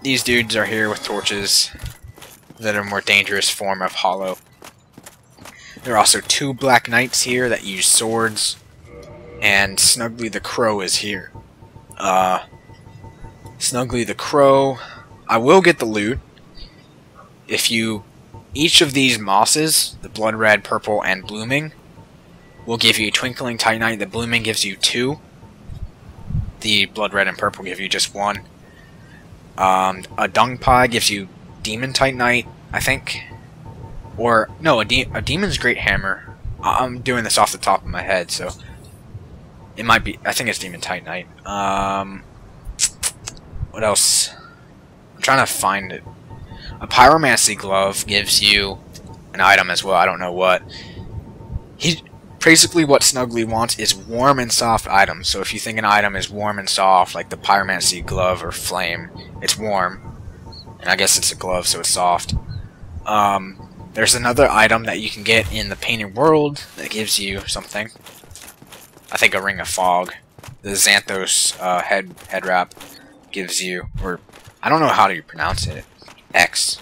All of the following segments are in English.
These dudes are here with torches that are a more dangerous form of hollow. There are also 2 black knights here that use swords, and Snuggly the Crow is here. Snuggly the Crow, I will get the loot. If you, each of these mosses, the blood red, purple, and blooming, will give you Twinkling Titanite. The blooming gives you 2. The blood red and purple give you just 1. A dung pie gives you demon titanite, I think. Or, no, a demon's great hammer. I'm doing this off the top of my head, so it might be, I think it's demon titanite. What else? I'm trying to find it. A pyromancy glove gives you an item as well, I don't know what. Basically what Snuggly wants is warm and soft items. So if you think an item is warm and soft, like the pyromancy glove or flame, it's warm. And I guess it's a glove, so it's soft. There's another item that you can get in the painted world that gives you something. I think a ring of fog. The Xanthos head wrap gives you, or I don't know how to pronounce it. X.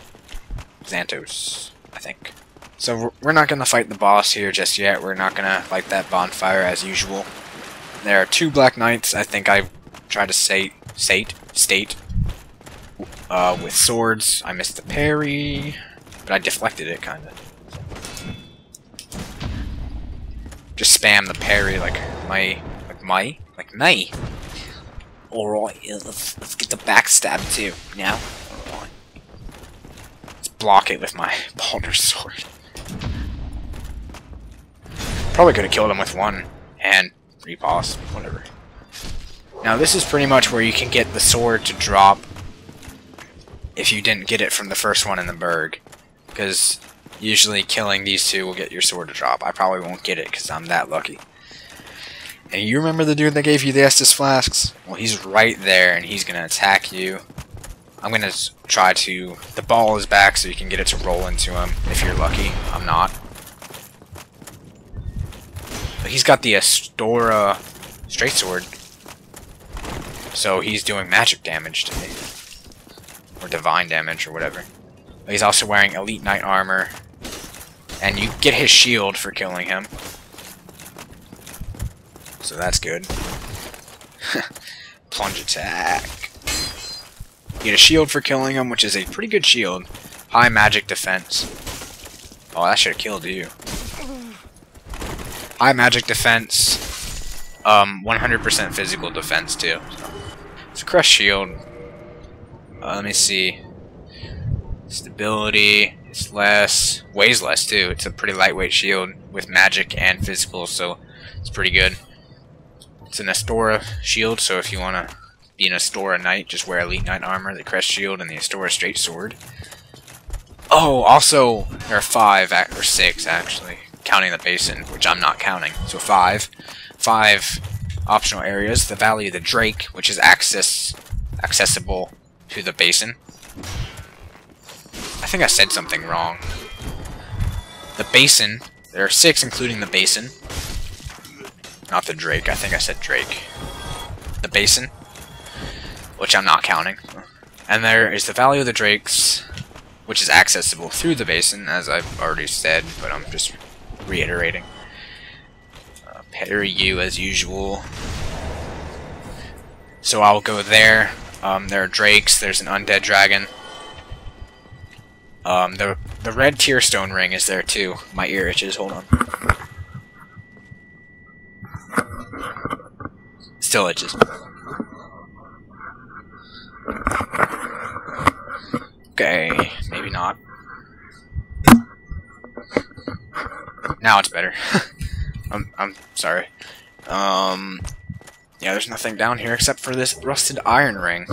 Xanthos, I think. So we're not going to fight the boss here just yet. We're not going to light that bonfire as usual. There are 2 black knights. I think I tried to state with swords. I missed the parry, but I deflected it kind of. Just spam the parry like my. Alright, let's get the backstab too. Now, alright. Let's block it with my Baldur's sword. Probably could have killed him with 1 and repost, whatever. Now this is pretty much where you can get the sword to drop if you didn't get it from the first one in the Berg. Because usually killing these 2 will get your sword to drop. I probably won't get it because I'm that lucky. And you remember the dude that gave you the Estus flasks? Well, he's right there and he's going to attack you. I'm going to try to... The ball is back so you can get it to roll into him if you're lucky. I'm not. But he's got the Astora straight sword. So he's doing magic damage to me. Or divine damage or whatever. But he's also wearing elite knight armor. And you get his shield for killing him. So that's good. Plunge attack. You get a shield for killing him, which is a pretty good shield. High magic defense. Oh, that should have killed you. High magic defense. 100% physical defense too. So, it's a crushed shield. Let me see. Stability. It's less. Weighs less too. It's a pretty lightweight shield with magic and physical, so it's pretty good. It's an Astora shield, so if you want to be an Astora knight, just wear elite knight armor, the crest shield, and the Astora straight sword. Oh, also there are 5 or 6 actually, counting the basin, which I'm not counting. So 5 optional areas. The Valley of the Drake, which is accessible to the basin. I think I said something wrong. The basin. There are 6, including the basin. Not the Drake. I think I said Drake. The basin, which I'm not counting. And there is the Valley of the Drakes, which is accessible through the basin, as I've already said, but I'm just reiterating. Parry you as usual. So I'll go there. There are drakes. There's an undead dragon. The red tearstone ring is there too. My ear itches. Hold on. Still itches. Okay, maybe not. Now it's better. I'm sorry. Yeah, there's nothing down here except for this rusted iron ring.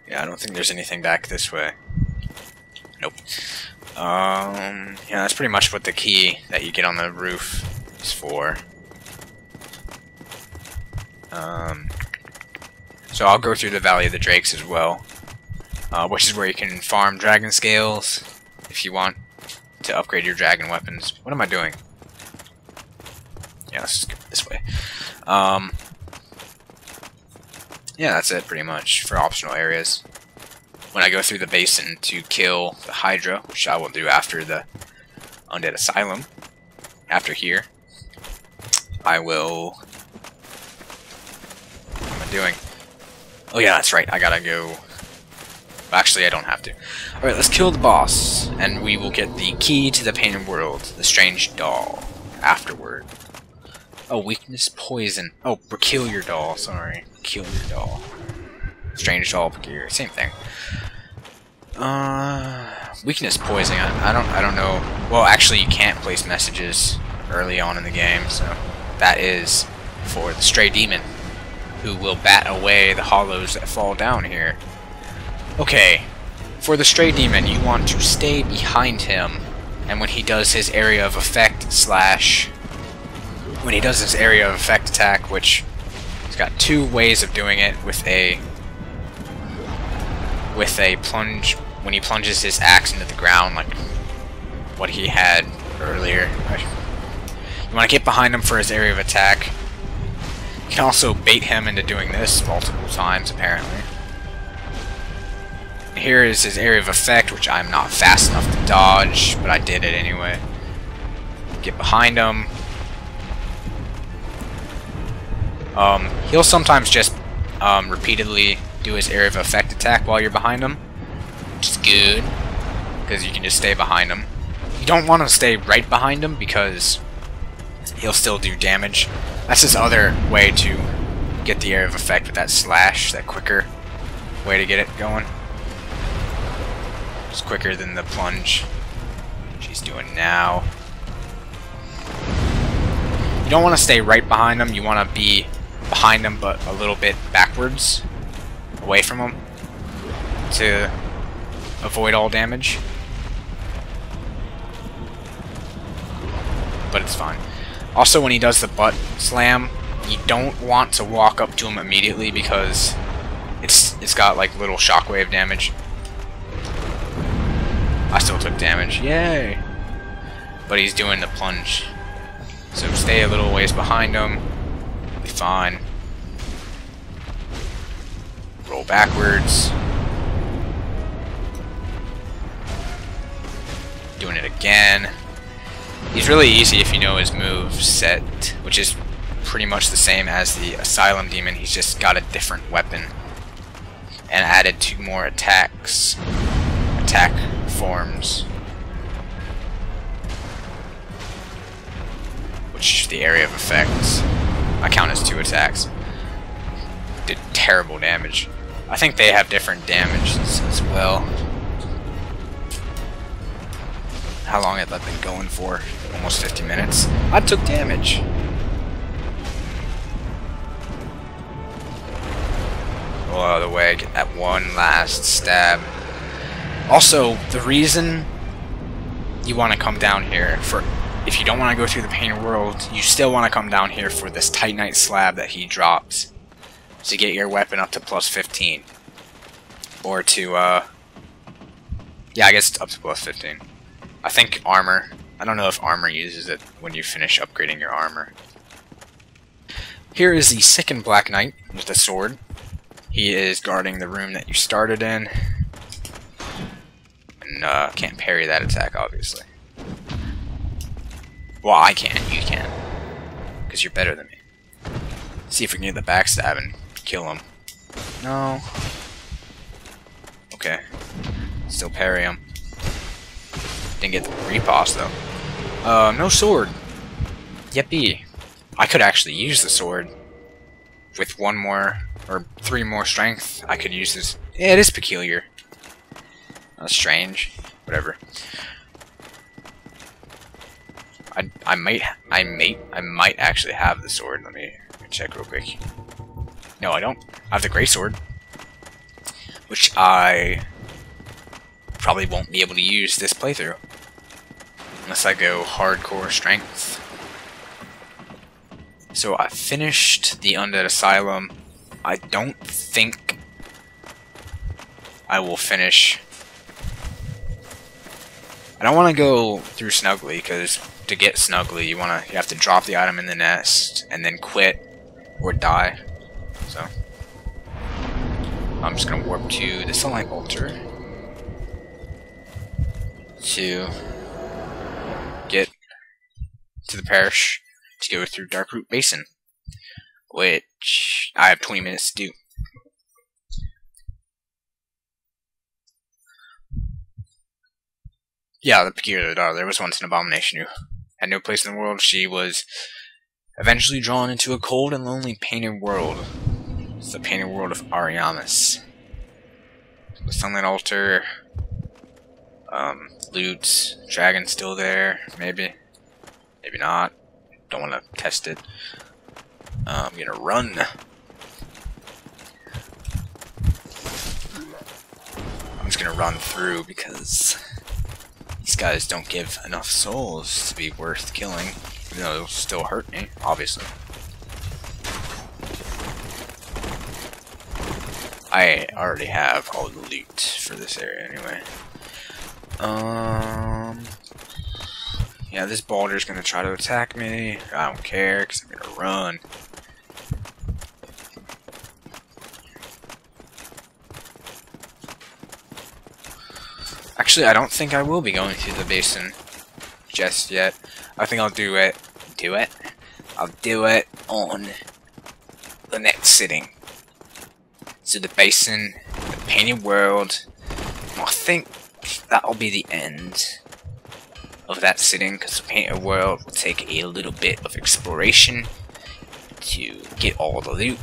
Yeah, I don't think there's anything back this way. Nope. Yeah, that's pretty much what the key that you get on the roof is for. So I'll go through the Valley of the Drakes as well, which is where you can farm dragon scales if you want to upgrade your dragon weapons. What am I doing? Yeah, let's just go this way. yeah, that's it pretty much for optional areas. When I go through the basin to kill the Hydra, which I will do after the Undead Asylum, after here, I will... What am I doing? Oh yeah, that's right, I gotta go... Actually, I don't have to. Alright, let's kill the boss, and we will get the key to the painted world, the strange doll, afterward. Oh, weakness, poison. Oh, peculiar doll, sorry. Peculiar doll. Strange doll, peculiar, same thing. Weakness, poison, I don't know. Well, actually, you can't place messages early on in the game, so that is for the stray demon, who will bat away the hollows that fall down here. Okay, for the stray demon, you want to stay behind him, and when he does his area of effect when he does his area of effect attack, which he's got two ways of doing it, with a plunge, when he plunges his axe into the ground, like what he had earlier. You want to get behind him for his area of attack. You can also bait him into doing this multiple times, apparently. Here is his area of effect, which I'm not fast enough to dodge, but I did it anyway. Get behind him. He'll sometimes just repeatedly do his area of effect attack while you're behind him, which is good, because you can just stay behind him. You don't want to stay right behind him, because he'll still do damage. That's his other way to get the area of effect with that slash, that quicker way to get it going. It's quicker than the plunge she's doing now. You don't want to stay right behind him, you want to be behind him but a little bit backwards, away from him, to avoid all damage. But it's fine. Also, when he does the butt slam, you don't want to walk up to him immediately, because it's got like little shockwave damage. I still took damage, yay! But he's doing the plunge, so stay a little ways behind him. Be fine. Roll backwards. Doing it again. He's really easy if you know his move set, which is pretty much the same as the Asylum Demon. He's just got a different weapon and added 2 more attacks. Attack forms, which the area of effects I count as 2 attacks. Did terrible damage. I think they have different damages as well. How long have I been going for? Almost 50 minutes. I took damage. Roll out of the way, get that one last stab. Also, the reason you want to come down here for, if you don't want to go through the painted world, you still want to come down here for this Titanite slab that he drops to get your weapon up to plus 15. Or to, yeah, I guess up to plus 15. I think armor. I don't know if armor uses it when you finish upgrading your armor. Here is the Sickened Black Knight with a sword. He is guarding the room that you started in. And can't parry that attack, obviously. Well, I can. You can. Because you're better than me. See if we can get the backstab and kill him. No. Okay. Still parry him. Didn't get the riposte though. No sword. Yippee. I could actually use the sword. With 1 more, or 3 more strength, I could use this. Yeah, it is peculiar. That's strange. Whatever. I might actually have the sword. Let me check real quick. No, I don't. I have the gray sword, which I probably won't be able to use this playthrough unless I go hardcore strength. So I finished the Undead Asylum. I don't think I will finish. I don't want to go through Snugly, because to get Snugly, you have to drop the item in the nest and then quit or die. So I'm just gonna warp to the sunlight altar to get to the parish to go through Darkroot Basin, which I have 20 minutes to do. Yeah, the peculiar daughter. There was once an abomination who had no place in the world. She was eventually drawn into a cold and lonely painted world. It's the painted world of Ariamis. The sunlight altar, loot, dragon still there, maybe not. Don't want to test it. I'm gonna run. I'm just gonna run through because these guys don't give enough souls to be worth killing, even though they'll still hurt me, obviously. I already have all the loot for this area anyway. Yeah, this boulder's gonna try to attack me. I don't care, because I'm gonna run. Actually, I don't think I will be going through the basin just yet. I think I'll do it. I'll do it on the next sitting. So the basin, the painted world. I think that'll be the end of that sitting, because the painted world will take a little bit of exploration to get all the loot.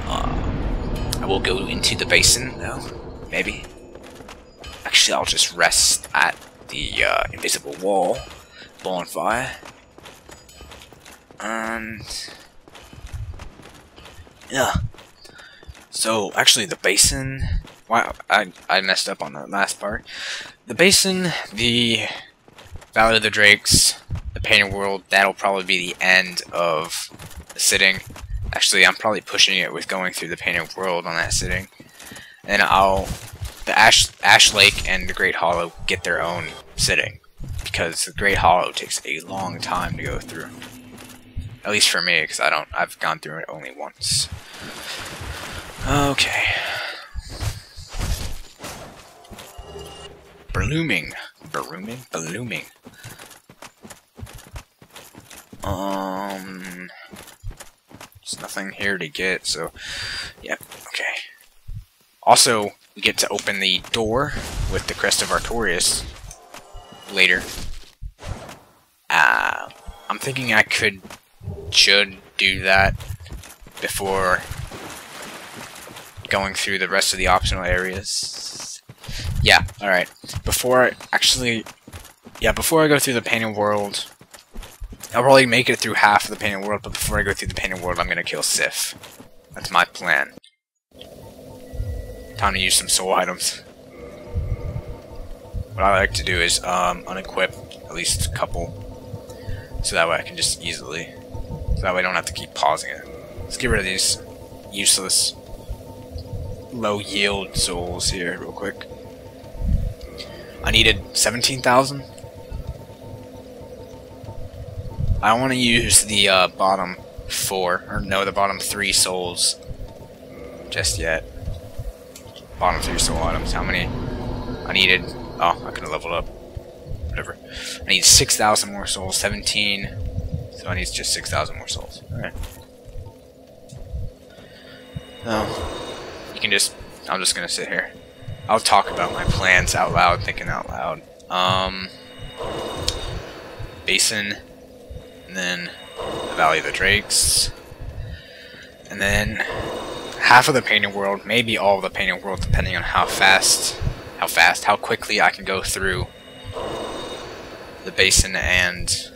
I will go into the basin though, maybe. Actually, I'll just rest at the invisible wall bonfire, and yeah. So actually, the basin. Wow, I messed up on the last part. The basin, the Valley of the Drakes, the Painted World. That'll probably be the end of the sitting. Actually, I'm probably pushing it with going through the Painted World on that sitting, and the Ash Lake and the Great Hollow get their own sitting, because the Great Hollow takes a long time to go through. At least for me, because I've gone through it only once. Okay. Blooming. There's nothing here to get, so yeah, okay. Also, we get to open the door with the Crest of Artorias later. I'm thinking I should do that before going through the rest of the optional areas. Yeah, alright. Before I go through the Painted World, I'll probably make it through half of the Painted World, but before I go through the Painted World, I'm gonna kill Sif. That's my plan. Time to use some soul items. What I like to do is unequip at least a couple, so that way I can just easily, so that way I don't have to keep pausing it. Let's get rid of these useless low yield souls here real quick. I needed 17,000. I don't want to use the bottom the bottom 3 souls just yet. Bottom 3 soul items. How many? I needed. Oh, I could have leveled up. Whatever. I need 6,000 more souls. 17. So I need just 6,000 more souls. Alright. You can just. I'm just gonna sit here. I'll talk about my plans out loud, thinking out loud. Basin. And then the Valley of the Drakes. And then half of the Painted World, maybe all of the Painted World, depending on how quickly I can go through the basin and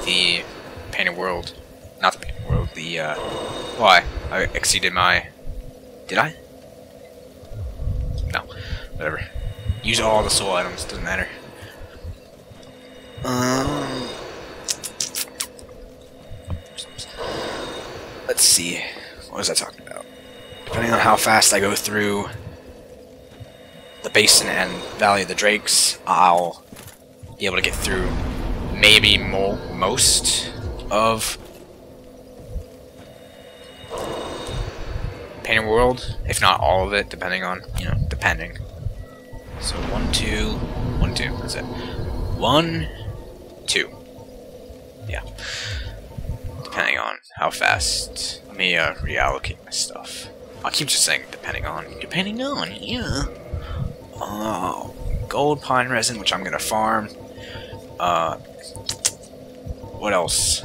the Painted World. Not the Painted World, the, why? I exceeded my... Did I? No. Whatever. Use all the soul items, doesn't matter. Let's see. What was I talking about? Depending on how fast I go through the basin and Valley of the Drakes, I'll be able to get through maybe most of painted world, if not all of it, depending on, depending. So 1, 2, 1, 2, that's it. 1, 2. Yeah. Depending on how fast. Let me reallocate my stuff. I keep just saying depending on, yeah. Gold pine resin, which I'm gonna farm. What else?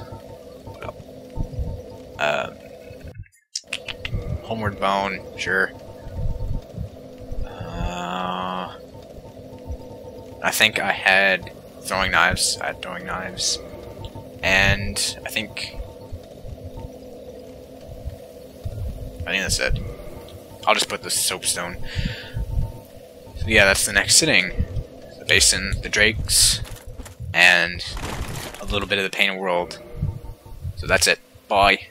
Homeward bone, sure. I think I had throwing knives. And I think that's it. I'll just put the soapstone. So yeah, that's the next sitting. The basin, the drakes, and a little bit of the painted world. So that's it. Bye.